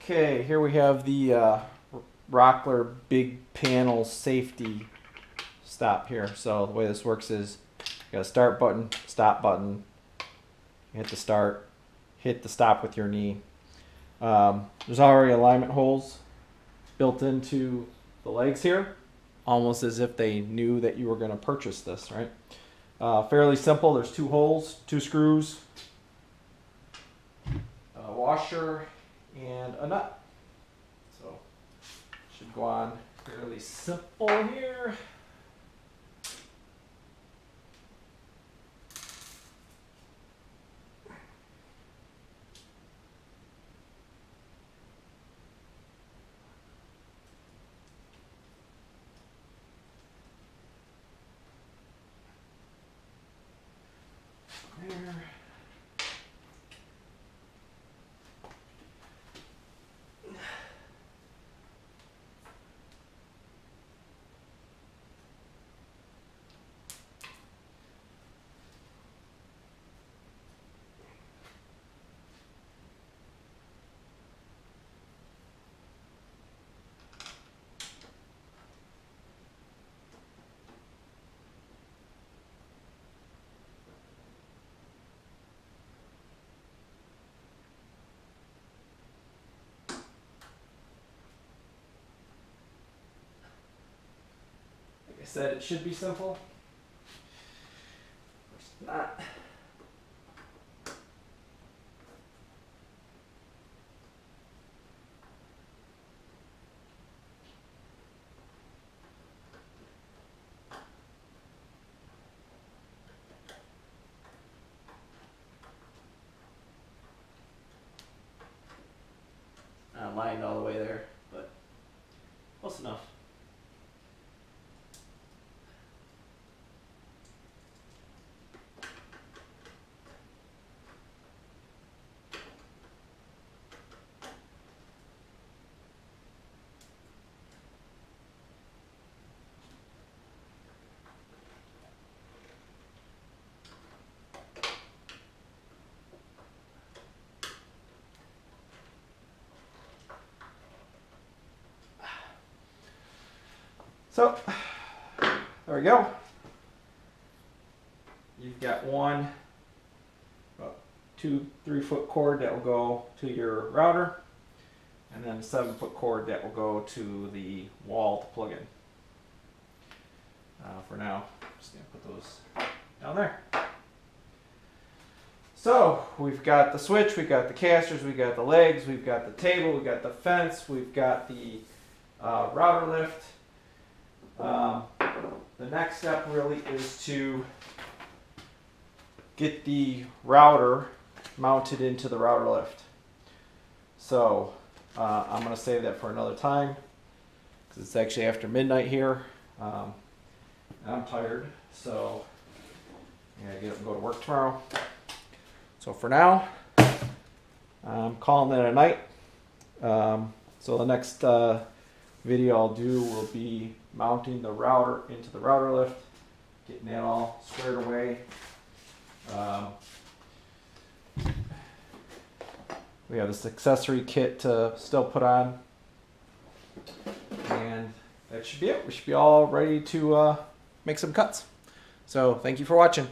Okay, here we have the Rockler big panel safety stop here. So the way this works is you got a start button, stop button, you hit the start, hit the stop with your knee. There's already alignment holes built into the legs here, almost as if they knew that you were going to purchase this, right? Fairly simple. There's 2 holes, 2 screws, a washer, and a nut. So should go on fairly simple here. There. I said it should be simple. Of course it's not. Not lined all the way there, but close enough. So, there we go. You've got one about 2-3 foot cord that will go to your router, and then a 7-foot cord that will go to the wall to plug in. For now, I'm just going to put those down there. So, we've got the switch, we've got the casters, we've got the legs, we've got the table, we've got the fence, we've got the router lift. The next step really is to get the router mounted into the router lift. So I'm going to save that for another time because it's actually after midnight here. I'm tired, so I gotta get up and go to work tomorrow. So for now, I'm calling it a night. So the next video I'll do will be mounting the router into the router lift, getting that all squared away. We have this accessory kit to still put on, and that should be it. We should be all ready to make some cuts. So thank you for watching.